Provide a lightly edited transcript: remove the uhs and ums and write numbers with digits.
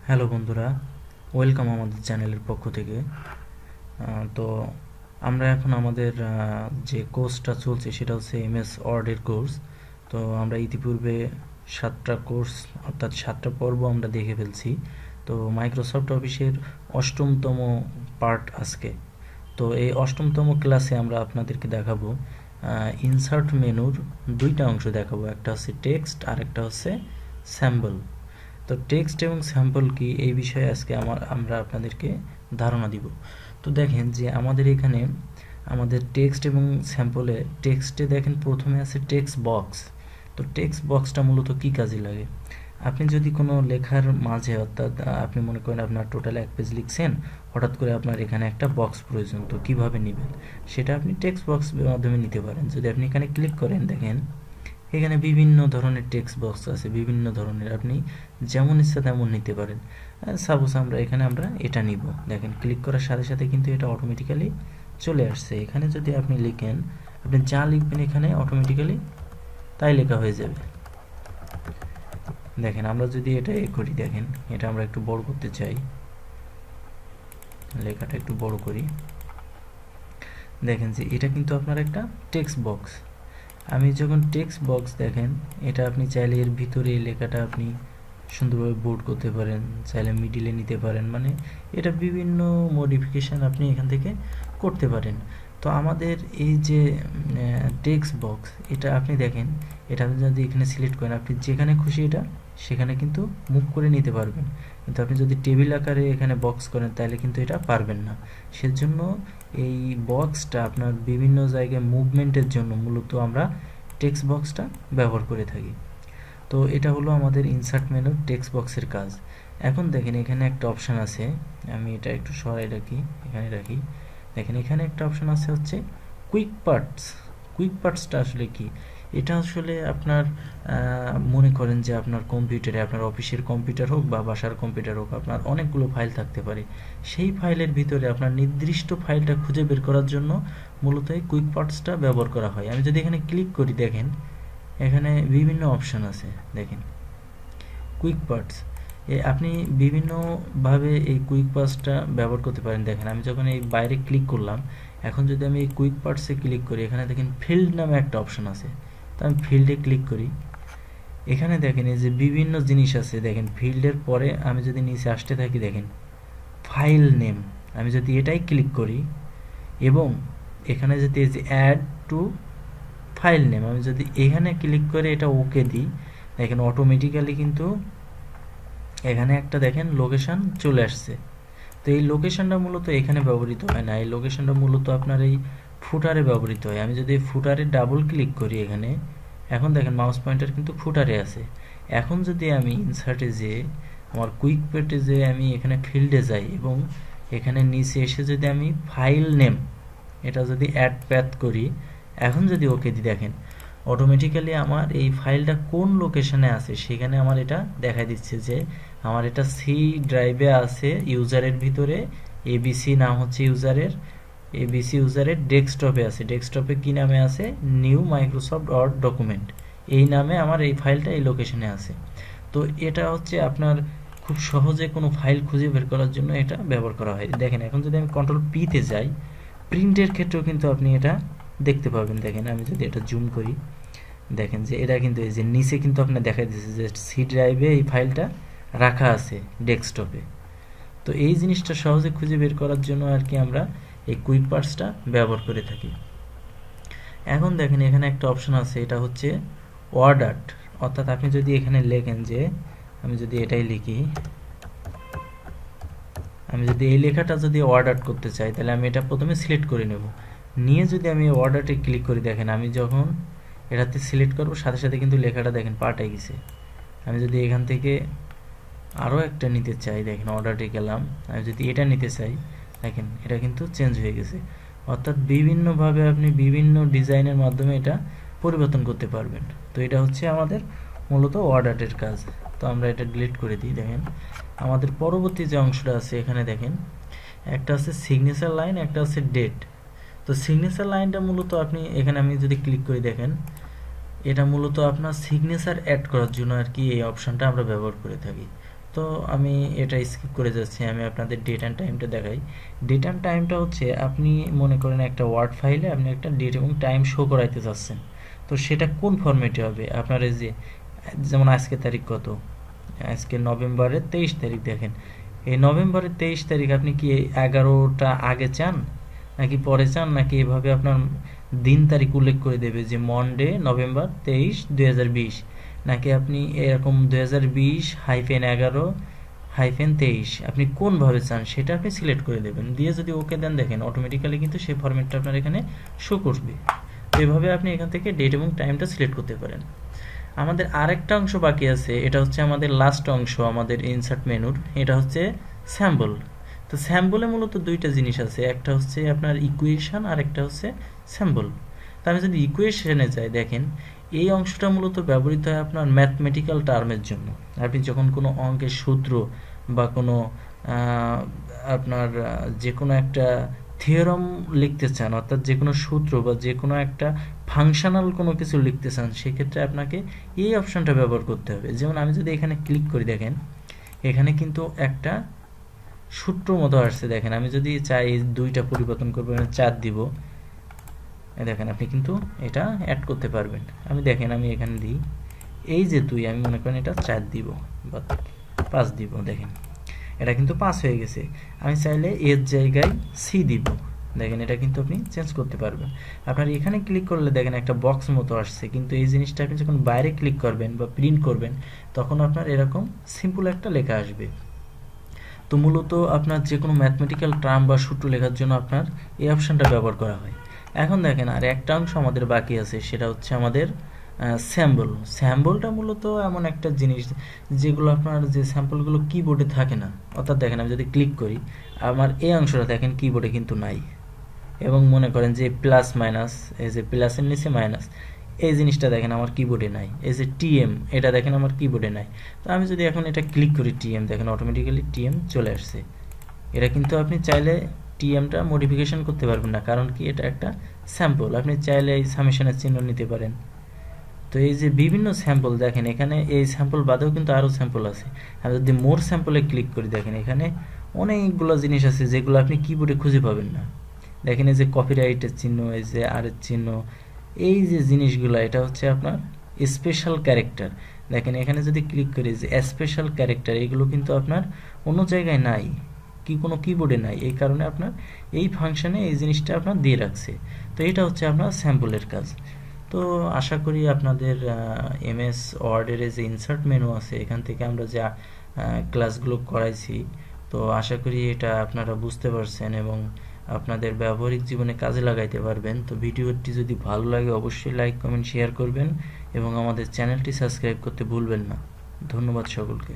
Hello বন্ধুরা, welcome আমাদের চ্যানেলের পক্ষ থেকে। তো আমরা এখন আমাদের যে কোর্সটা চলছে সেটা হচ্ছে এমএস ওয়ার্ডের কোর্স। তো আমরা ইতিপূর্বে 7টা কোর্স অর্থাৎ 7টা পর্ব আমরা দেখে ফেলছি। তো মাইক্রোসফট অফিসের 8তম পার্ট আজকে। তো এই 8তম ক্লাসে আমরা আপনাদেরকে দেখাবো ইনসার্ট মেনুর দুইটা অংশ দেখাবো, একটা হচ্ছে টেক্সট আর একটা হচ্ছে স্যাম্পল। তো টেক্সট এবং স্যাম্পল কি এই বিষয়ে আজকে আমরা আপনাদেরকে ধারণা দিব। তো দেখেন যে আমাদের এখানে আমাদের টেক্সট এবং স্যাম্পলে টেক্সটে দেখেন প্রথমে আছে টেক্সট বক্স। তো টেক্সট বক্সটা মূলত কি কাজে লাগে? আপনি যদি কোনো লেখার মাঝে অর্থাৎ আপনি মনে করেন আপনার টোটাল 1 পেজ লিখছেন, হঠাৎ করে আপনার এখানে একটা বক্স প্রয়োজন, তো কিভাবে নেবেন সেটা আপনি টেক্সট বক্সের মাধ্যমে নিতে পারেন। যদি আপনি এখানে ক্লিক করেন, দেখেন এখানে বিভিন্ন ধরনের টেক্সট বক্স আছে, বিভিন্ন ধরনের, আপনি যেমন ইচ্ছা তেমন নিতে পারেন। সাপোজ আমরা এটা নিব, দেখেন ক্লিক করার সাথে সাথে কিন্তু এটা অটোমেটিক্যালি চলে আসছে। এখানে যদি আপনি লিখেন, আপনি যা লিখবেন এখানে অটোমেটিক্যালি তাই লেখা হয়ে যাবে। দেখেন আমরা যদি এটা করি, দেখেন এটা আমরা একটু বড় করতে চাই, লেখাটা একটু বড় করি, দেখেন যে এটা কিন্তু আপনার একটা টেক্সট বক্স। আমি যখন টেক্সট বক্স, দেখেন এটা আপনি চাইলে এর ভিতরে এই লেখাটা আপনি সুন্দরভাবে বোল্ড করতে পারেন, চাইলে মিডিলে নিতে পারেন, মানে এটা বিভিন্ন মডিফিকেশান আপনি এখান থেকে করতে পারেন। তো আমাদের এই যে টেক্সট বক্স, এটা আপনি দেখেন, এটা আপনি যদি এখানে সিলেক্ট করেন, আপনি যেখানে খুশি এটা সেখানে কিন্তু মুভ করে নিতে পারবেন। কিন্তু আপনি যদি টেবিল আকারে এখানে বক্স করেন তাহলে কিন্তু এটা পারবেন না। সেজন্য এই বক্সটা আপনার বিভিন্ন জায়গায় মুভমেন্টের জন্য মূলত আমরা টেক্সট বক্সটা ব্যবহার করে থাকি। তো এটা হলো আমাদের ইনসার্ট মেনুর টেক্সট বক্সের কাজ। এখন দেখেন এখানে একটা অপশান আছে, আমি এটা একটু সরাই রাখি, এখানে রাখি। দেখেন এখানে একটা অপশান আছে হচ্ছে কুইক পার্টস। কুইক পার্টসটা আসলে কি? এটা আসলে আপনার মনে করেন যে আপনার কম্পিউটারে, আপনার অফিসের কম্পিউটার হোক বা বাসার কম্পিউটার হোক, আপনার অনেকগুলো ফাইল থাকতে পারে। সেই ফাইলের ভিতরে আপনার নির্দিষ্ট ফাইলটা খুঁজে বের করার জন্য মূলত এই কুইক পার্টসটা ব্যবহার করা হয়। আমি যদি এখানে ক্লিক করি, দেখেন এখানে বিভিন্ন অপশান আছে, দেখেন কুইক পার্টস। আপনি বিভিন্নভাবে এই কুইক পার্টসটা ব্যবহার করতে পারেন। দেখেন আমি যখন এই বাইরে ক্লিক করলাম, এখন যদি আমি এই কুইক পার্টসে ক্লিক করি, এখানে দেখেন ফিল্ড নামে একটা অপশান আছে। তো আমি ফিল্ডে ক্লিক করি, এখানে দেখেন এই যে বিভিন্ন জিনিস আছে। দেখেন ফিল্ডের পরে আমি যদি নিচে আসতে থাকি, দেখেন ফাইল নেম, আমি যদি এটাই ক্লিক করি এবং এখানে যদি এই যে অ্যাড টু ফাইল নেম, আমি যদি এখানে ক্লিক করে এটা ওকে দিই, দেখেন অটোমেটিক্যালি কিন্তু এখানে একটা দেখেন লোকেশন চলে আসছে। তো এই লোকেশনটা মূলত এখানে ব্যবহৃত হয় না, এই লোকেশনটা মূলত আপনার এই ফুটারে ব্যবহৃত হয়। আমি যদি ফুটারে ডাবল ক্লিক করি এখানে, এখন দেখেন মাউস পয়েন্টার কিন্তু ফুটারে আছে। এখন যদি আমি ইনসার্টে যে আমার কুইক পেটে যে আমি এখানে ফিল্ডে যাই এবং এখানে নিচে এসে যদি আমি ফাইল নেম এটা যদি অ্যাড প্যাথ করি, এখন যদি ওকে দিই, দেখেন অটোমেটিক্যালি আমার এই ফাইলটা কোন লোকেশনে আছে সেখানে আমার এটা দেখা দিচ্ছে যে আমার এটা সি ড্রাইভে আছে, ইউজারের ভিতরে এবিসি নাম হচ্ছে ইউজারের, এবিসি ইউজারের ডেস্কটপে আছে। ডেস্কটপে কি নামে আছে? নিউ মাইক্রোসফট ওয়ার্ড ডকুমেন্ট, এই নামে আমার এই ফাইলটা এই লোকেশনে আছে। তো এটা হচ্ছে আপনার খুব সহজে কোনো ফাইল খুঁজে বের করার জন্য এটা ব্যবহার করা হয়। দেখেন এখন যদি আমি কন্ট্রোল পিতে যাই, প্রিন্টের ক্ষেত্রেও কিন্তু আপনি এটা দেখতে পাবেন। দেখেন আমি যদি এটা জুম করি, দেখেন যে এটা কিন্তু এই যে নিচে কিন্তু আপনার দেখা দিচ্ছে যে সি ড্রাইভে এই ফাইলটা রাখা আছে ডেস্কটপে। তো এই জিনিসটা সহজে খুঁজে বের করার জন্য আর কি আমরা এই কুইক পার্টসটা ব্যবহার করে থাকি। এখন দেখেন এখানে একটা অপশন আছে, এটা হচ্ছে ওয়ার্ড আর্ট। অর্থাৎ আপনি যদি এখানে লেখেন যে আমি যদি এটাই লিখি, আমি যদি এই লেখাটা যদি ওয়ার্ড আর্ট করতে চাই তাহলে আমি এটা প্রথমে সিলেক্ট করে নেব, নিয়ে যদি আমি ওয়ার্ড আর্টে ক্লিক করি, দেখেন আমি যখন এটাতে সিলেক্ট করব সাথে সাথে কিন্তু লেখাটা দেখেন পাল্টে গেছে। আমি যদি এখান থেকে আরও একটা নিতে চাই, দেখেন অর্ডারটি গেলাম, আমি যদি এটা নিতে চাই, দেখেন এটা কিন্তু চেঞ্জ হয়ে গেছে। অর্থাৎ বিভিন্নভাবে আপনি বিভিন্ন ডিজাইনের মাধ্যমে এটা পরিবর্তন করতে পারবেন। তো এটা হচ্ছে আমাদের মূলত ওয়ার্ড আর্টের কাজ। তো আমরা এটা ডিলিট করে দিই। দেখেন আমাদের পরবর্তী যে অংশটা আছে এখানে দেখেন একটা আছে সিগনেচার লাইন, একটা আছে ডেট। তো সিগনেচার লাইনটা মূলত আপনি এখানে আমি যদি ক্লিক করি, দেখেন এটা মূলত আপনার সিগনেচার অ্যাড করার জন্য আর কি এই অপশানটা আমরা ব্যবহার করে থাকি। তো আমি এটা স্কিপ করে যাচ্ছি, আমি আপনাদের ডেট অ্যান্ড টাইমটা দেখাই। ডেট অ্যান্ড টাইমটা হচ্ছে আপনি মনে করেন একটা ওয়ার্ড ফাইলে আপনি একটা ডেট এবং টাইম শো করাইতে চাচ্ছেন, তো সেটা কোন ফরম্যাটে হবে আপনার? এই যে যেমন আজকে তারিখ কত, আজকে নভেম্বরের 23 তারিখ, দেখেন এই নভেম্বরের 23 তারিখ আপনি কি 11টা আগে চান নাকি পরে চান, নাকি এভাবে আপনার দিন তারিখ উল্লেখ করে দেবে যে মনডে নভেম্বর 23 2020, নাকি আপনি এরকম 2020-11-23 আপনি কোনভাবে চান সেটা আপনি সিলেক্ট করে দেবেন, দিয়ে যদি ওকে দেন দেখেন অটোমেটিক্যালি কিন্তু সেই ফরম্যাটটা আপনার এখানে শো করবে। তো এভাবে আপনি এখান থেকে ডেট এবং টাইমটা সিলেক্ট করতে পারেন। আমাদের আরেকটা অংশ বাকি আছে, এটা হচ্ছে আমাদের লাস্ট অংশ আমাদের ইনসার্ট মেনুর, এটা হচ্ছে স্যাম্পল। তো স্যাম্পলে মূলত দুইটা জিনিস আছে, একটা হচ্ছে আপনার ইকুয়েশন আর একটা হচ্ছে স্যাম্পল। তো আমি যদি ইকুয়েশনে যাই, দেখেন এই অংশটা মূলত ব্যবহৃত হয় আপনার ম্যাথমেটিক্যাল টার্মের জন্য। আপনি যখন কোনো অঙ্কের সূত্র বা কোনো আপনার যে কোনো একটা থিওরাম লিখতে চান, অর্থাৎ যে কোনো সূত্র বা যে কোনো একটা ফাংশনাল কোনো কিছু লিখতে চান, সেক্ষেত্রে আপনাকে এই অপশনটা ব্যবহার করতে হবে। যেমন আমি যদি এখানে ক্লিক করি, দেখেন এখানে কিন্তু একটা সূত্র মতো আসছে, দেখেন আমি যদি চাই দুইটা পরিবর্তন করবো, 4 দিব, দেখেন আপনি কিন্তু এটা অ্যাড করতে পারবেন। আমি দেখেন আমি এখানে দিই এই যে 2, আমি মনে করেন এটা 4 দিব বা 5 দিব, দেখেন এটা কিন্তু 5 হয়ে গেছে। আমি চাইলে এর জায়গায় সি দিব, দেখেন এটা কিন্তু আপনি চেঞ্জ করতে পারবেন। আপনার এখানে ক্লিক করলে দেখেন একটা বক্স মতো আসছে, কিন্তু এই জিনিসটা আপনি যখন বাইরে ক্লিক করবেন বা প্রিন্ট করবেন তখন আপনার এরকম সিম্পল একটা লেখা আসবে। তো মূলত আপনার যে কোনো ম্যাথমেটিক্যাল টার্ম বা সূত্র লেখার জন্য আপনার এই অপশনটা ব্যবহার করা হয়। এখন দেখেন আর একটা অংশ আমাদের বাকি আছে, সেটা হচ্ছে আমাদের স্যাম্পল। স্যাম্পলটা মূলত এমন একটা জিনিস যেগুলো আপনার যে স্যাম্পলগুলো কিবোর্ডে থাকে না, অর্থাৎ দেখেন আমি যদি ক্লিক করি আমার এই অংশটা দেখেন কিবোর্ডে কিন্তু নাই, এবং মনে করেন যে প্লাস মাইনাস, এই যে প্লাসের নিচে মাইনাস, এই জিনিসটা দেখেন আমার কিবোর্ডে নাই। এই যে টিএম, এটা দেখেন আমার কিবোর্ডে নাই। তো আমি যদি এখন এটা ক্লিক করি টিএম, দেখেন অটোমেটিক্যালি টিএম চলে আসছে। এটা কিন্তু আপনি চাইলে টিএমটা মডিফিকেশন করতে পারবেন না, কারণ কি এটা একটা স্যাম্পল। আপনি চাইলে এই সামেশনের চিহ্ন নিতে পারেন। তো এই যে বিভিন্ন স্যাম্পল, দেখেন এখানে এই স্যাম্পল বাদেও কিন্তু আরও স্যাম্পল আছে। আমি যদি মোর স্যাম্পলে ক্লিক করি, দেখেন এখানে অনেকগুলো জিনিস আছে যেগুলো আপনি কিবোর্ডে খুঁজে পাবেন না। দেখেন এই যে কপিরাইটের চিহ্ন, এই যে আর এর চিহ্ন, এই যে জিনিসগুলো এটা হচ্ছে আপনার স্পেশাল ক্যারেক্টার। দেখেন এখানে যদি ক্লিক করি যে স্পেশাল ক্যারেক্টার, এগুলো কিন্তু আপনার অন্য জায়গায় নাই, কি কোনো কিবোর্ডে নাই, এই কারণে আপনার এই ফাংশনে এই জিনিসটা আপনার দিয়ে রাখছে। তো এটা হচ্ছে আপনার স্যাম্পলের কাজ। তো আশা করি আপনাদের এমএস ওয়ার্ডের যে ইনসার্ট মেনু আছে এখান থেকে আমরা যা ক্লাসগুলো করাইছি, তো আশা করি এটা আপনারা বুঝতে পারছেন এবং আপনাদের ব্যবহারিক জীবনে কাজে লাগাইতে পারবেন। তো ভিডিওটি যদি ভালো লাগে অবশ্যই লাইক কমেন্ট শেয়ার করবেন এবং আমাদের চ্যানেলটি সাবস্ক্রাইব করতে ভুলবেন না। ধন্যবাদ সকলকে।